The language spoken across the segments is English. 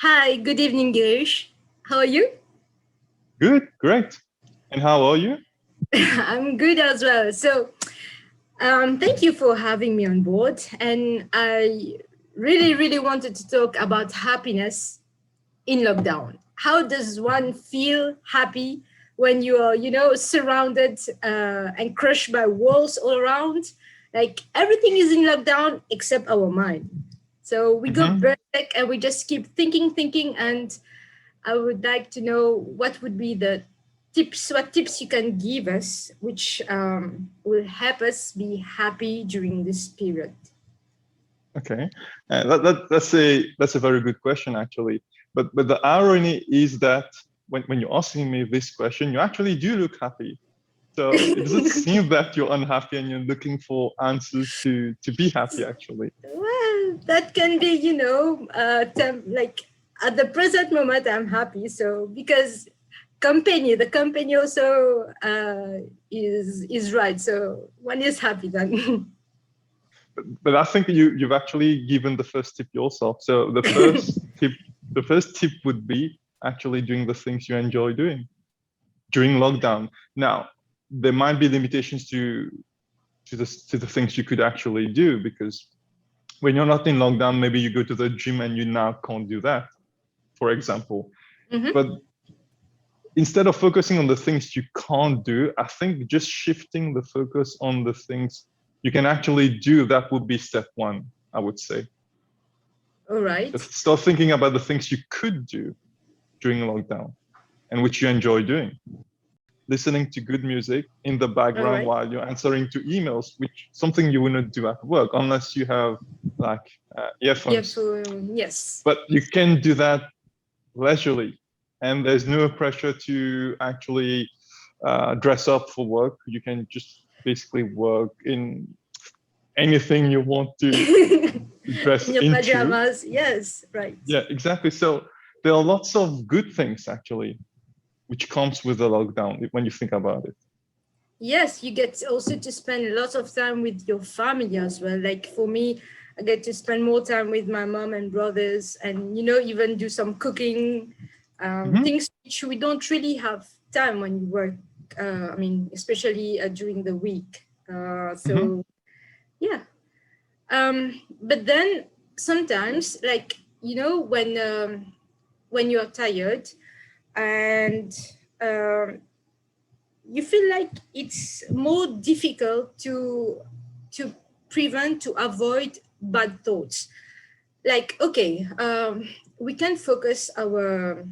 Hi, good evening, Girish. How are you? Good, great. And how are you? I'm good as well. Thank you for having me on board. And I really wanted to talk about happiness in lockdown. How does one feel happy when you are, surrounded and crushed by walls all around? Like everything is in lockdown except our mind. So we go hmm back and we just keep thinking, and I would like to know what would be the tips, what tips you can give us, which will help us be happy during this period. Okay, that's a very good question actually. But the irony is that when you're asking me this question, you actually do look happy. So it doesn't seem that you're unhappy and you're looking for answers to be happy actually. Well, that can be, like at the present moment, I'm happy. So because the company also is right. So one is happy then. But I think you've actually given the first tip yourself. So the first tip would be actually doing the things you enjoy doing during lockdown. Now, there might be limitations to the things you could actually do because when you're not in lockdown, maybe you go to the gym and you now can't do that, for example. Mhm. But instead of focusing on the things you can't do, I think just shifting the focus on the things you can actually do, that would be step one, I would say. All right. Just start thinking about the things you could do during lockdown and which you enjoy doing. Listening to good music in the All background right. while you're answering to emails, which something you wouldn't do at work unless you have like Yeah. earphones. Yes. But you can do that leisurely, and there's no pressure to actually dress up for work. You can just basically work in anything you want to dress In your into. pajamas. Yes. Right. Yeah, exactly. So there are lots of good things actually which comes with the lockdown when you think about it. Yes, you get also to spend a lot of time with your family as well. Like for me, I get to spend more time with my mom and brothers, and even do some cooking, hmm things which we don't really have time when you work. I mean, especially during the week. hmm So yeah. But then sometimes, like when you are tired and um, you feel like it's more difficult to prevent, to avoid bad thoughts. Like, okay, we can focus our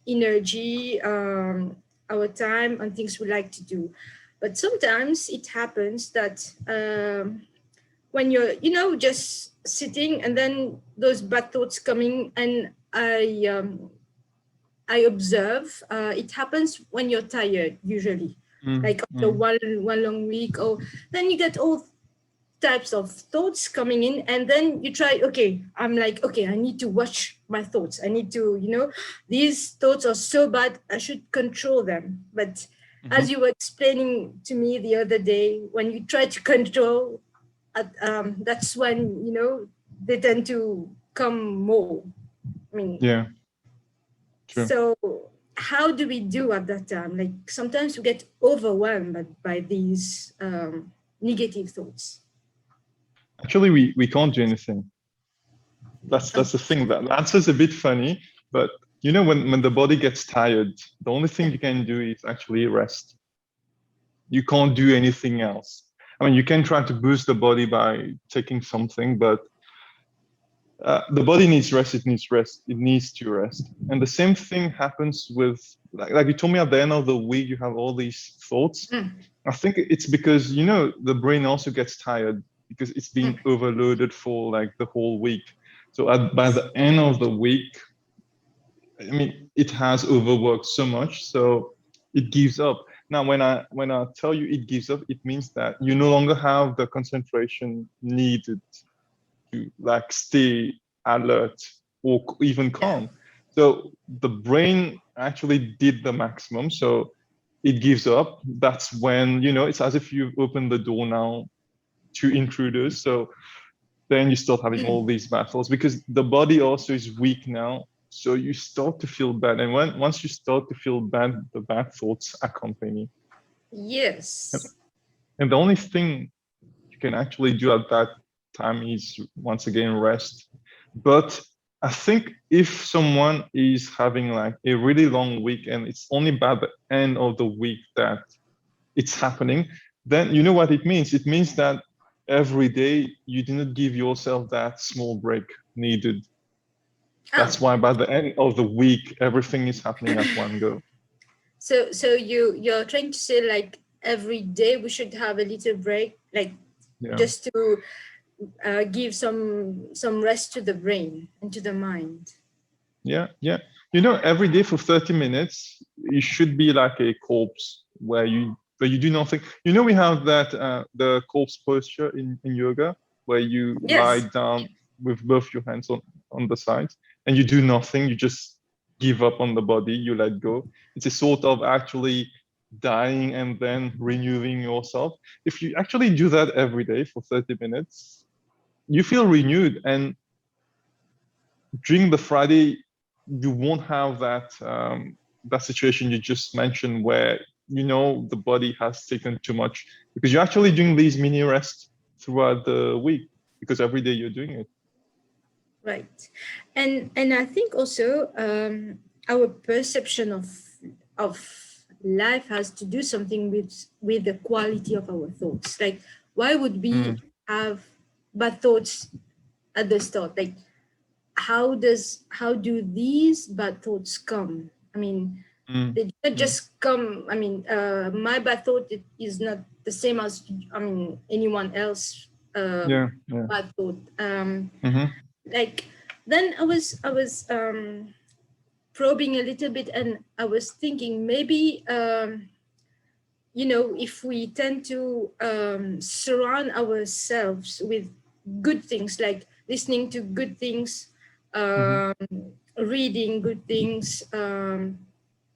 energy, our time on things we like to do, but sometimes it happens that when you're just sitting, and then those bad thoughts coming, and I observe it happens when you're tired, usually, like after mm one long week, or then you get all types of thoughts coming in, and then you try. Okay, I'm like, okay, I need to watch my thoughts. I need to, these thoughts are so bad. I should control them. But hmm as you were explaining to me the other day, when you try to control, that's when they tend to come more. I mean, Yeah, true. so, how do we do at that time? Like sometimes we get overwhelmed by these negative thoughts. Actually, we can't do anything. Oh, That's the thing. That answer's a bit funny, but when the body gets tired, the only thing yeah. you can do is actually rest. You can't do anything else. I mean, you can try to boost the body by taking something, but the body needs rest. It needs rest. It needs to rest. And the same thing happens with, like you told me at the end of the week, you have all these thoughts. Mm, I think it's because, the brain also gets tired because it's been mm, overloaded for like the whole week. So by the end of the week, I mean, it has overworked so much, so it gives up. Now, when I tell you it gives up, it means that you no longer have the concentration needed to like stay alert or even yeah. calm. So the brain actually did the maximum. So it gives up. That's when, it's as if you've opened the door now to intruders. So then you start having all these battles because the body also is weak now. So you start to feel bad. And once you start to feel bad, the bad thoughts accompany. Yes. And the only thing you can actually do at that time is, once again, rest. But I think if someone is having like a really long week and it's only by the end of the week that it's happening, then you know what it means. It means that every day you didn't give yourself that small break needed. That's why by the end of the week, everything is happening at one go. So you're trying to say like every day we should have a little break, like just to give some rest to the brain and to the mind. Yeah. You know, every day for 30 minutes, you should be like a corpse where you do nothing. You know, we have that the corpse posture in yoga where you lie down with both your hands on the sides and you do nothing. You just give up on the body, you let go. It's a sort of actually dying and then renewing yourself. If you actually do that every day for 30 minutes, you feel renewed. And during the Friday, you won't have that that situation you just mentioned where you know the body has taken too much, because you're actually doing these mini rests throughout the week because every day you're doing it. Right. And I think also our perception of life has to do something with the quality of our thoughts. Like, why would we have bad thoughts at the start? Like, how do these bad thoughts come? I mean, they don't just come. I mean, my bad thought is not the same as anyone else bad thought. Like, then I was probing a little bit, and I was thinking maybe if we tend to surround ourselves with good things, like listening to good things, reading good things,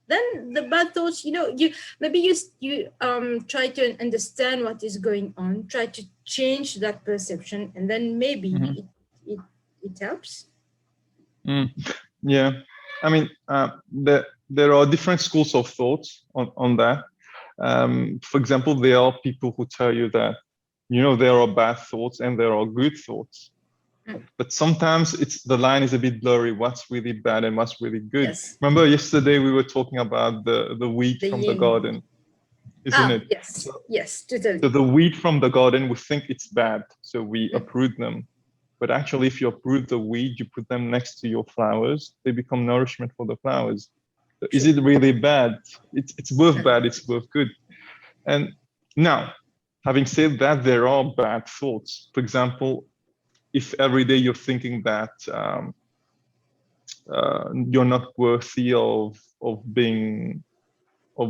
then the bad thoughts, you try to understand what is going on, try to change that perception, and then maybe it helps. Yeah, I mean, there are different schools of thoughts on that. For example, there are people who tell you that, there are bad thoughts and there are good thoughts. But sometimes the line is a bit blurry. What's really bad and what's really good? Yes. Remember yesterday we were talking about the weed from the garden, isn't it? Yes, yes, totally. So the weed from the garden, we think it's bad, so we uproot them. But actually, if you uproot the weed, you put them next to your flowers, they become nourishment for the flowers. So is it really bad? It's both bad, it's both good. And now, having said that, there are bad thoughts. For example, if every day you're thinking that you're not worthy of being I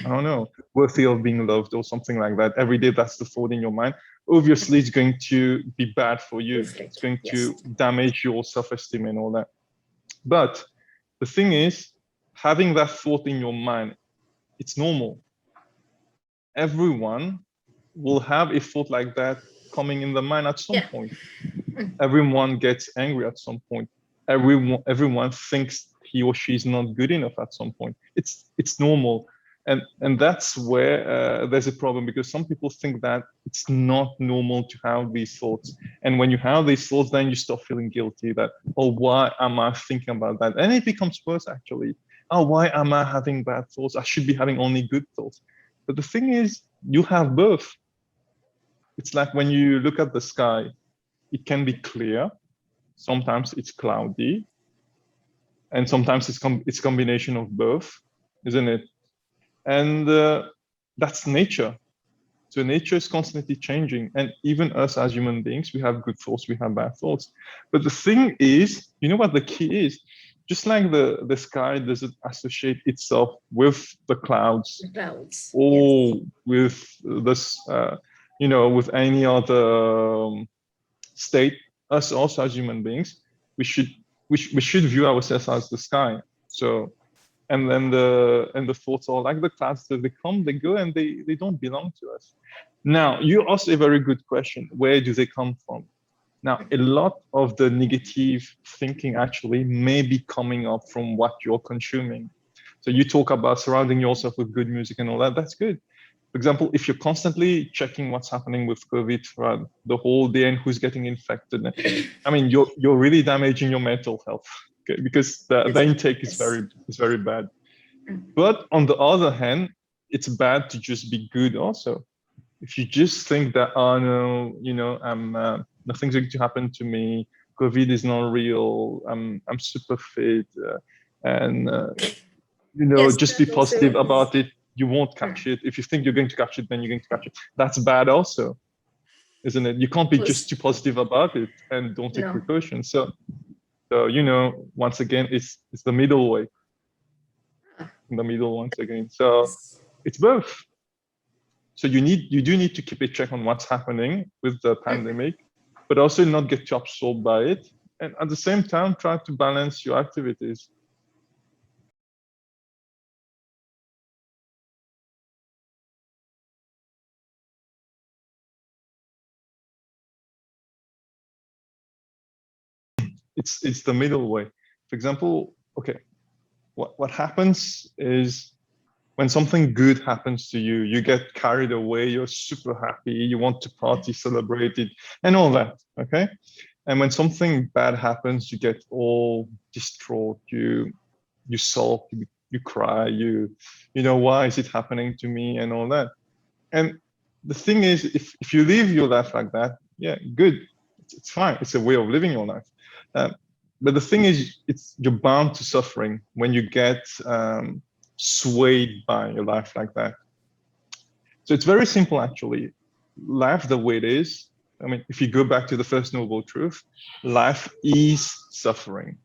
don't know, worthy of being loved or something like that. Every day that's the thought in your mind. Obviously, it's going to be bad for you. It's going to damage your self-esteem and all that. But the thing is, having that thought in your mind, it's normal. Everyone will have a thought like that coming in the mind at some point. Everyone gets angry at some point. Everyone thinks he or she is not good enough at some point. It's normal. And that's where there's a problem, because some people think that it's not normal to have these thoughts. And when you have these thoughts, then you start feeling guilty that, oh, why am I thinking about that? And it becomes worse, actually. Oh, why am I having bad thoughts? I should be having only good thoughts. But the thing is, you have both. It's like when you look at the sky, it can be clear. Sometimes it's cloudy. And sometimes it's a combination of both, isn't it? And that's nature. So nature is constantly changing. And even us as human beings, we have good thoughts, we have bad thoughts. But the thing is, you know what the key is? Just like the sky doesn't associate itself with the clouds, or with this, with any other state, us also as human beings, we should view ourselves as the sky. So, and then the thoughts are like the clouds, that they come, they go, and they don't belong to us. Now, you asked a very good question. Where do they come from? Now, a lot of the negative thinking actually may be coming up from what you're consuming. So you talk about surrounding yourself with good music and all that, that's good. For example, if you're constantly checking what's happening with COVID throughout the whole day and who's getting infected, I mean, you're really damaging your mental health, okay? Because the intake is very bad. But on the other hand, it's bad to just be good also. If you just think that, oh no, you know, nothing's going to happen to me, COVID is not real, I'm super fit, and you know, Yes, just be that also positive is. about it. You won't catch it. If you think you're going to catch it, then you're going to catch it. That's bad also, isn't it? You can't be just too positive about it and don't take precautions. So you know, once again, it's the middle way. The middle once again. So it's both. So you do need to keep a check on what's happening with the pandemic, but also not get too absorbed by it. And at the same time, try to balance your activities. It's the middle way. For example, okay, what happens is when something good happens to you, you get carried away, you're super happy, you want to party, celebrate it, and all that, okay? And when something bad happens, you get all distraught, you sulk, you cry, you know, why is it happening to me and all that. And the thing is, if you live your life like that, yeah, good, it's fine, it's a way of living your life. But the thing is, you're bound to suffering when you get swayed by your life like that. So it's very simple, actually. Life the way it is, I mean, if you go back to the first noble truth, life is suffering.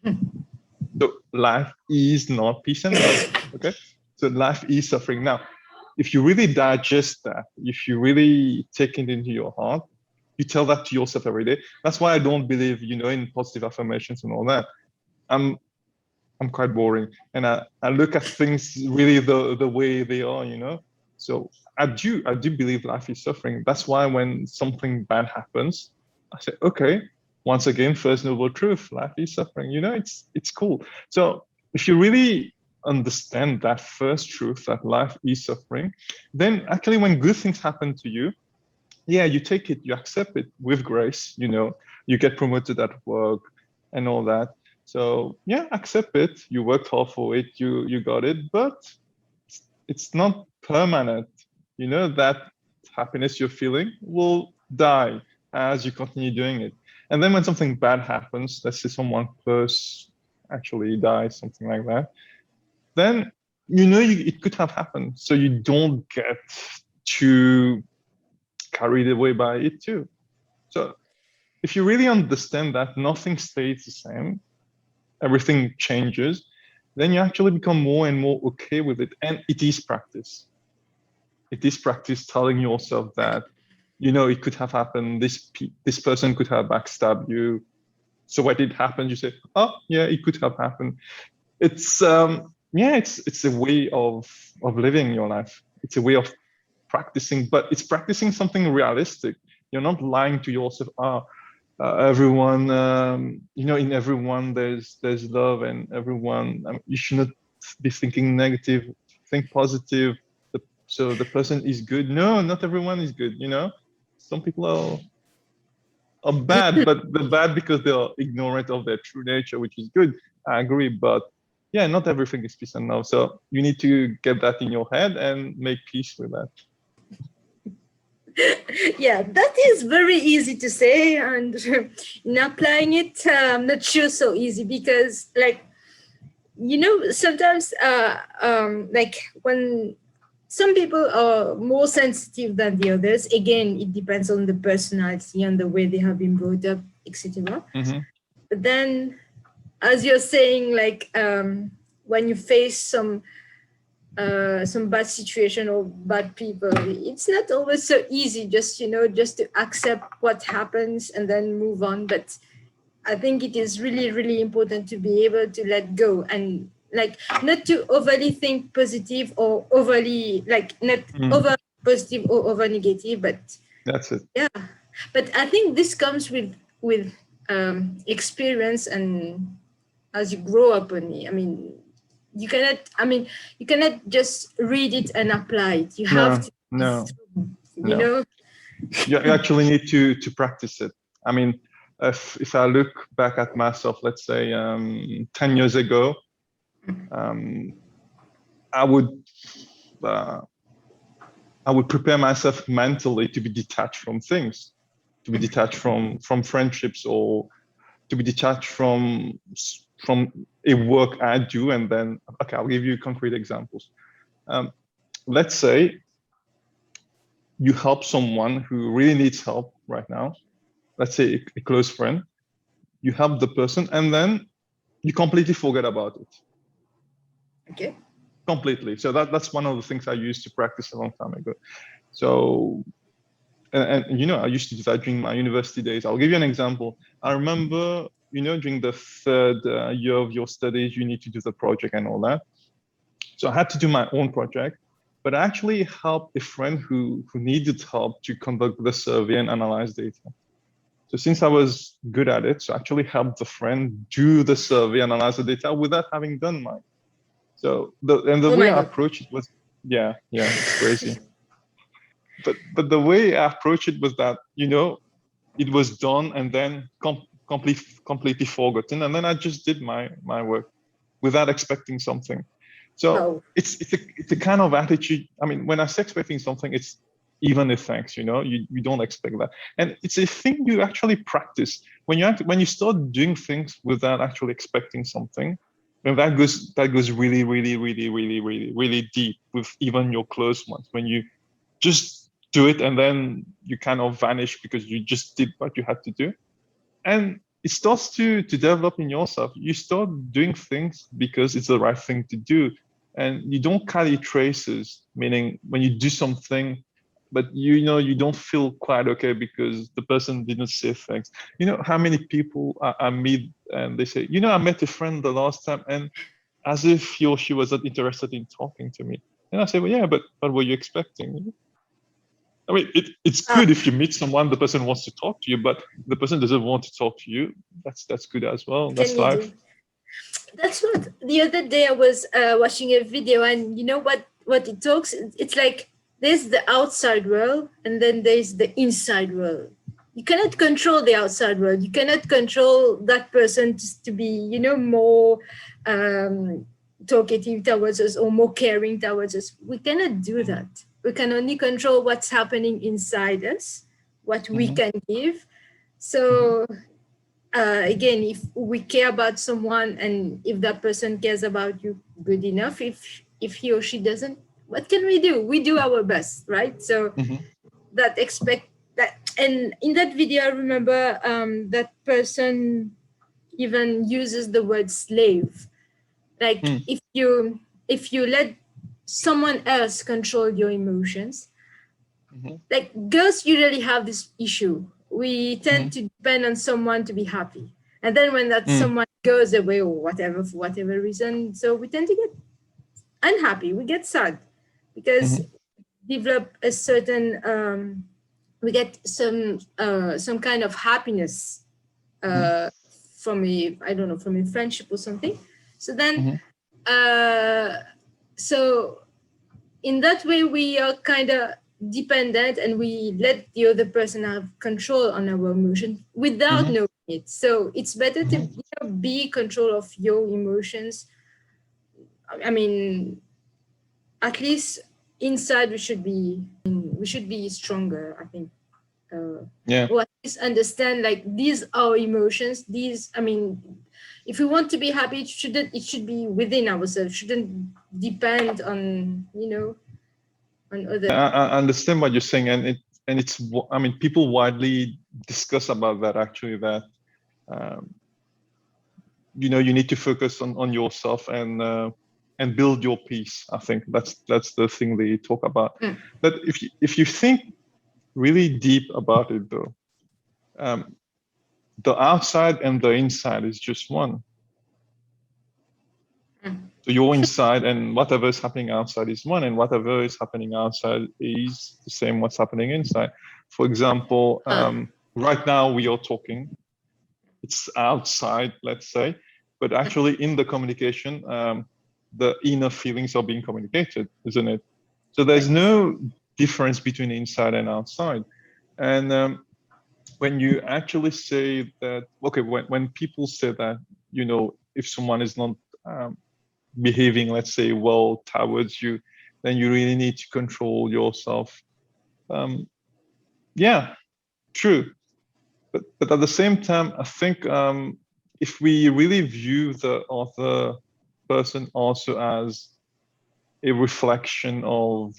So life is not peace and love, okay? So life is suffering. Now, if you really digest that, if you really take it into your heart, you tell that to yourself every day. That's why I don't believe, you know, in positive affirmations and all that. I'm quite boring, and I look at things really the way they are, you know. So I do believe life is suffering. That's why when something bad happens, I say, okay, once again, first noble truth, life is suffering. You know, it's cool. So if you really understand that first truth, that life is suffering, then actually when good things happen to you, yeah, you take it, you accept it with grace, you know, you get promoted at work and all that. So yeah, accept it. You worked hard for it, you got it, but it's not permanent. You know, that happiness you're feeling will die as you continue doing it. And then when something bad happens, let's say someone close actually dies, something like that, then you know it could have happened. So you don't get too carried away by it too. So if you really understand that nothing stays the same, everything changes, then you actually become more and more okay with it. And it is practice. It is practice telling yourself that, you know, it could have happened. This person could have backstabbed you. So what did happen? You say, oh yeah, it could have happened. It's it's a way of living your life. It's a way of practicing, but it's practicing something realistic. You're not lying to yourself. Everyone, you know, in everyone there's love, and everyone, you should not be thinking negative, think positive. So the person is good. No, not everyone is good, you know. Some people are bad, but they're bad because they are ignorant of their true nature, which is good. I agree, but yeah, not everything is peace and love. So you need to get that in your head and make peace with that. Yeah, that is very easy to say, and in applying it, I'm not sure so easy, because, like, you know, sometimes like when some people are more sensitive than the others, again, it depends on the personality and the way they have been brought up, etc. Mm-hmm. But then, as you're saying, like, when you face some bad situation or bad people, it's not always so easy, just, you know, just to accept what happens and then move on. But I think it is really, really important to be able to let go, and, like, not to overly think positive or overly, like, not over positive or over negative, but that's it. yeah, But I think this comes with experience, and as you grow up on it. I mean, you cannot just read it and apply it. You have to, No. you know. You actually need to practice it. I mean, if I look back at myself, let's say 10 years ago, I would prepare myself mentally to be detached from things, to be detached from friendships, or to be detached from a work I do. And then, okay, I'll give you concrete examples. Let's say you help someone who really needs help right now. Let's say a close friend. You help the person, and then you completely forget about it. Okay. Completely. So that's one of the things I used to practice a long time ago. So, and you know, I used to do that during my university days. I'll give you an example. I remember, you know, during the third year of your studies, you need to do the project and all that. So I had to do my own project, but I actually helped a friend who needed help to conduct the survey and analyze data. So since I was good at it, so I actually helped the friend do the survey, analyze the data without having done mine. So the way I approached it was, yeah, it's crazy. But the way I approached it was that, you know, it was done and then completely forgotten, and then I just did my work without expecting something. So it's a kind of attitude. I mean, when I say expecting something, it's even if thanks, you know, you don't expect that, and it's a thing you actually practice when you start doing things without actually expecting something. And that goes really, really, really, really, really, really deep with even your close ones. When you just do it and then you kind of vanish because you just did what you had to do, and it starts to develop in yourself. You start doing things because it's the right thing to do, and you don't carry traces. Meaning, when you do something, but you know you don't feel quite okay because the person didn't say thanks. You know how many people I meet and they say, you know, I met a friend the last time, and as if he or she wasn't interested in talking to me. And I say, well, yeah, but what were you expecting? I mean, it's good if you meet someone, the person wants to talk to you, but the person doesn't want to talk to you. That's good as well. That's life. That's what the other day I was watching a video, and you know what it talks. It's like there's the outside world, and then there's the inside world. You cannot control the outside world. You cannot control that person to be, you know, more talkative towards us or more caring towards us. We cannot do that. We can only control what's happening inside us, what we can give. So again, if we care about someone and if that person cares about you good enough, if he or she doesn't, what can we do? We do our best, right? So that expect that. And in that video, I remember that person even uses the word slave. Like if you let someone else control your emotions, like girls usually have this issue. We tend to depend on someone to be happy, and then when that someone goes away or whatever, for whatever reason, so we tend to get unhappy. We get sad because develop a certain we get some kind of happiness from a friendship or something. So then so in that way we are kind of dependent, and we let the other person have control on our emotion without knowing it. So it's better to be control of your emotions. I mean, at least inside we should be stronger, I think. Or at least understand, like, these are emotions. These, I mean, if we want to be happy, it should be within ourselves. Shouldn't depend on, you know, on other. I understand what you're saying, and it's, I mean, people widely discuss about that actually, that you know, you need to focus on yourself and build your peace. I think that's the thing they talk about. But if you think really deep about it, though, the outside and the inside is just one. So your inside and whatever is happening outside is one, and whatever is happening outside is the same what's happening inside. For example, right now we are talking, it's outside, let's say, but actually in the communication, the inner feelings are being communicated, isn't it? So there's no difference between inside and outside. And when you actually say that, okay, when people say that, you know, if someone is not behaving, let's say, well towards you, then you really need to control yourself. Yeah, true. But at the same time, I think if we really view the other person also as a reflection of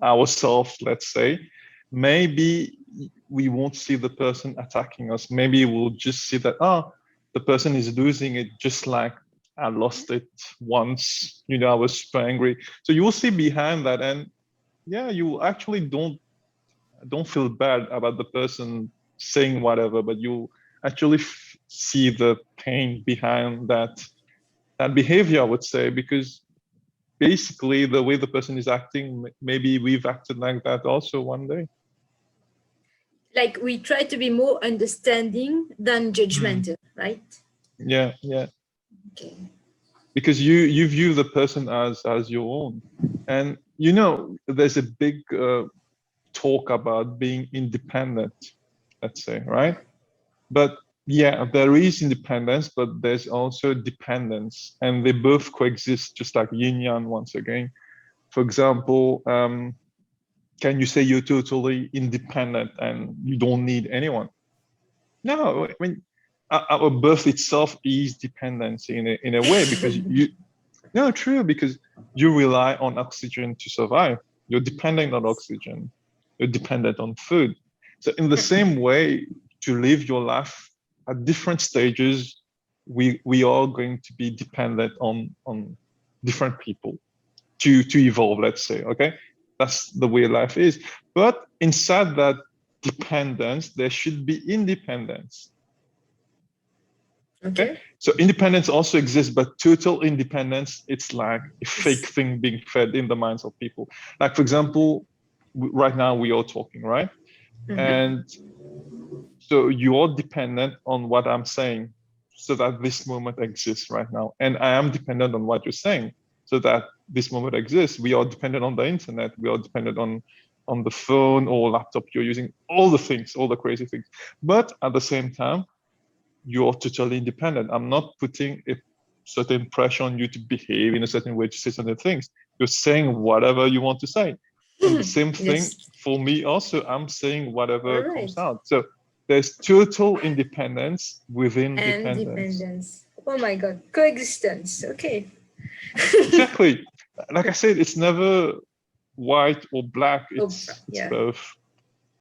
ourselves, let's say, maybe we won't see the person attacking us. Maybe we'll just see that, oh, the person is losing it just like I lost it once, you know, I was super angry. So you will see behind that, and yeah, you actually don't feel bad about the person saying whatever, but you actually see the pain behind that behavior, I would say, because basically the way the person is acting, maybe we've acted like that also one day. Like we try to be more understanding than judgmental, right? Yeah. Okay. Because you view the person as your own, and you know there's a big talk about being independent, let's say, right? But yeah, there is independence, but there's also dependence, and they both coexist, just like yin yang once again. For example, can you say you're totally independent and you don't need anyone? No, I mean, our birth itself is dependency in a way, because because you rely on oxygen to survive. You're dependent on oxygen. You're dependent on food. So in the same way, to live your life at different stages, we are going to be dependent on different people to evolve, let's say, okay? That's the way life is. But inside that dependence, there should be independence. Okay. So independence also exists, but total independence, it's like a fake thing being fed in the minds of people. Like, for example, right now we are talking, right? Mm-hmm. And so you're dependent on what I'm saying so that this moment exists right now. And I am dependent on what you're saying so that this moment exists. We are dependent on the internet. We are dependent on the phone or laptop you're using, all the things, all the crazy things. But at the same time, you're totally independent. I'm not putting a certain pressure on you to behave in a certain way, to say certain things. You're saying whatever you want to say. And the same thing for me also, I'm saying whatever comes out. So there's total independence within dependence. Oh my God, coexistence, okay. Exactly. Like I said, it's never white or black, it's both.